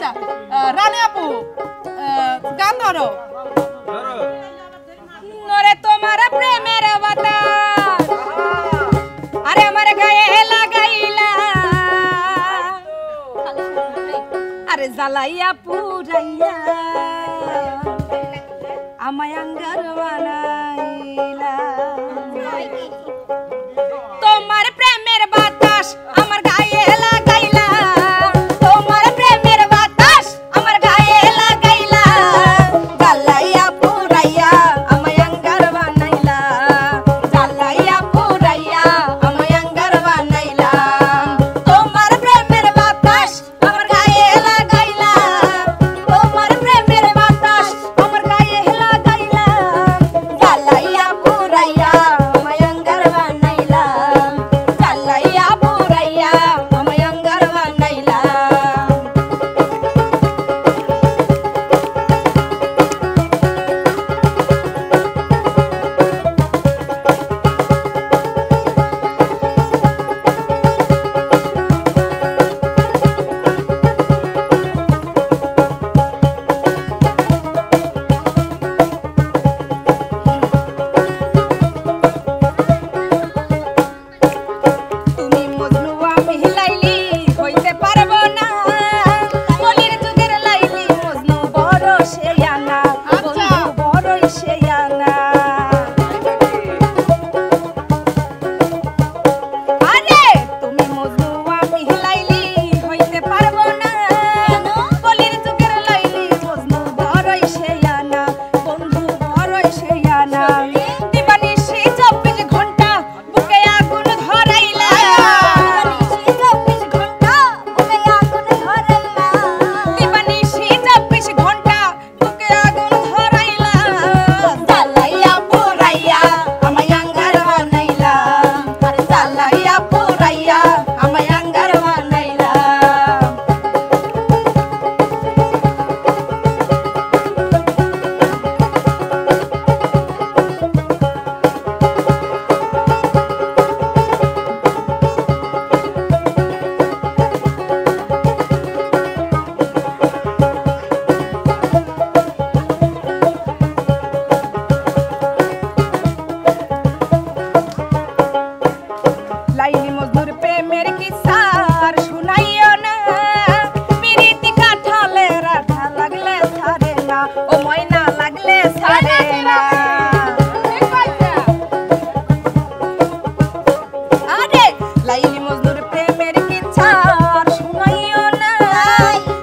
আচ্ছা রানী আপু গান ধরো নরে তোমার প্রেমের বাতাস আরে আমার গায়ে লাগাইলা আরে জ্বালাইয়া পুরাইয়া আমায় আঙ্গার বানাইলা তোমার প্রেমের বাতাস আমার গায়ে লাগাইলা তোমার প্রেমের বাতাস আমার গায়ে লাগাইলা জ্বালাইয়া পুরাইয়া আমায় আঙ্গার বানাইলা জ্বালাইয়া পুরাইয়া আমায় আঙ্গার বানাইলা তোমার প্রেমের বাতাস আমার গায়ে লাগাইলা তোমার প্রেমের বাতাস আমার গায়ে লাগাইলা জ্বালাইয়া পুরাইয়া আমায় আঙ্গার বানাইলা জ্বালাইয়া পুরাইয়া আমায় আঙ্গার বানাইলা তুমি মজনু আমি লাইলি হইতে পারবো না কলির যুগের লাইলি মজনু বড় সেয়ানা বন্ধু বড় সেয়ানা আরে তুমি মজনু আমি লাইলি হইতে পারবো না কলির যুগের লাইলি মজনু বড় সেয়ানা বন্ধু বড় সেয়ানা দিবানিশি 24 ঘন্টা বুকে আগুন ধরাইলা দিবানিশি 24 ঘন্টা বুকে আগুন ধরাইলা জ্বালাইয়া পুরাইয়া আমায় আঙ্গার বানাইলা আরে জ্বালাইয়া পুরাইয়া আমায় আঙ্গার বানাইলা লাইলি মজনুর প্রেমের কিসা আর শুনাইও না পিরিতি কাঠালে রাঠা লাগলে ছাড়ে না ও ময়না লাগলে ছাড়ে না আরে লাইলি মজনুর প্রেমের কিসা আর শুনাইও না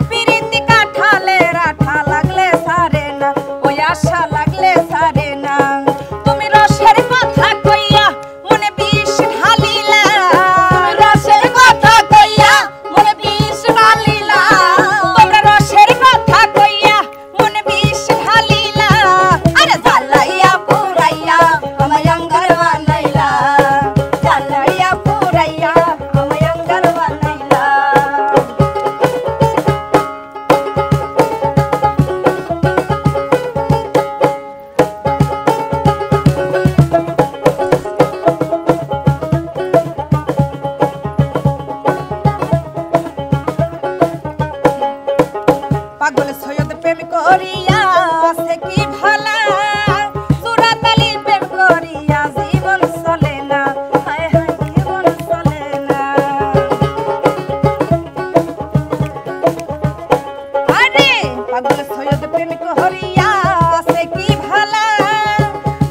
পিরিতি কাঠালে রাঠা লাগলে ছাড়ে না ওই আশা লাগলে ছাড়ে না তুমি রসের কথা কইয়া মনে বিষ ঢালিলা রসের কথা কইয়া মনে বিষ ঢালিলা তোমরা রসের কথা কইয়া মনে বিষ ঢালিলা আরে জ্বালাইয়া পুরাইয়া আমায় আঙ্গার বানাইলা জ্বালাইয়া পুরাইয়া আমায় আঙ্গার বানাইলা পাগল সৈয়দ প্রেম করিয়া আছে কি ভালা সুরাতালি প্রেম করিয়া জীবন চলে না হায় হায় জীবন চলে না আরে পাগল সৈয়দ প্রেম করিয়া আছে কি ভালা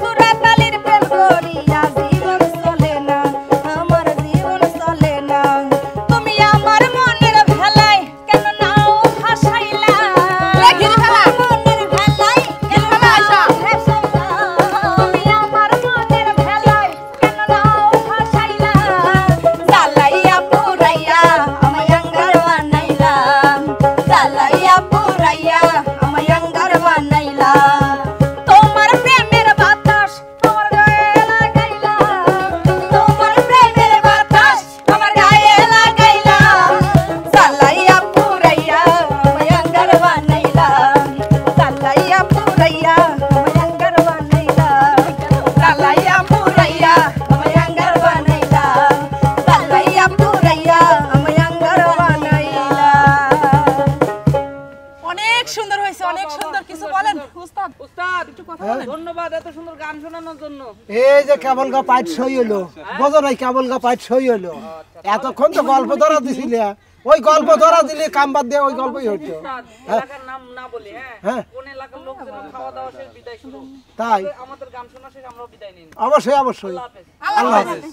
সুরাতালির প্রেম করিয়া জীবন চলে না আমার জীবন চলে না তুমি আমার মনের ভেলায় কেন নাও ভাসাইলা লেখির ভেলা মনের ভেলায় কেন নাও ভাসাইলা তুমি আমার মনের ভেলায় কেন নাও ভাসাইলা জ্বালাইয়া পুরাইয়া আমায় আঙ্গার বানাইলা জ্বালাইয়া পুরাইয়া সুন্দর হয়েছে, অনেক সুন্দর। কিছু বলেন উস্তাদ? উস্তাদ একটু কথা বলেন। ধন্যবাদ এত সুন্দর গান শোনানোর জন্য। এই যে কেবল গা পাইট সই হলো, বোঝো নাই কেবল গা পাইট সই হলো। এতক্ষণ তো গল্প ধরা দিছিলে, ওই গল্প ধরা দিলে কাম বাদ দিয়ে ওই গল্পই হতো। উস্তাদ, এলাকার নাম না বলি, হ্যাঁ হ্যাঁ। কোন এলাকার লোক যেন খাওয়া দাওয়া শেষ বিদায় শুরু। তাই আমাদের গান শোনা শেষ আমরাও বিদায় নিন। অবশ্যই অবশ্যই। আল্লাহ হাফেজ। আল্লাহ হাফেজ।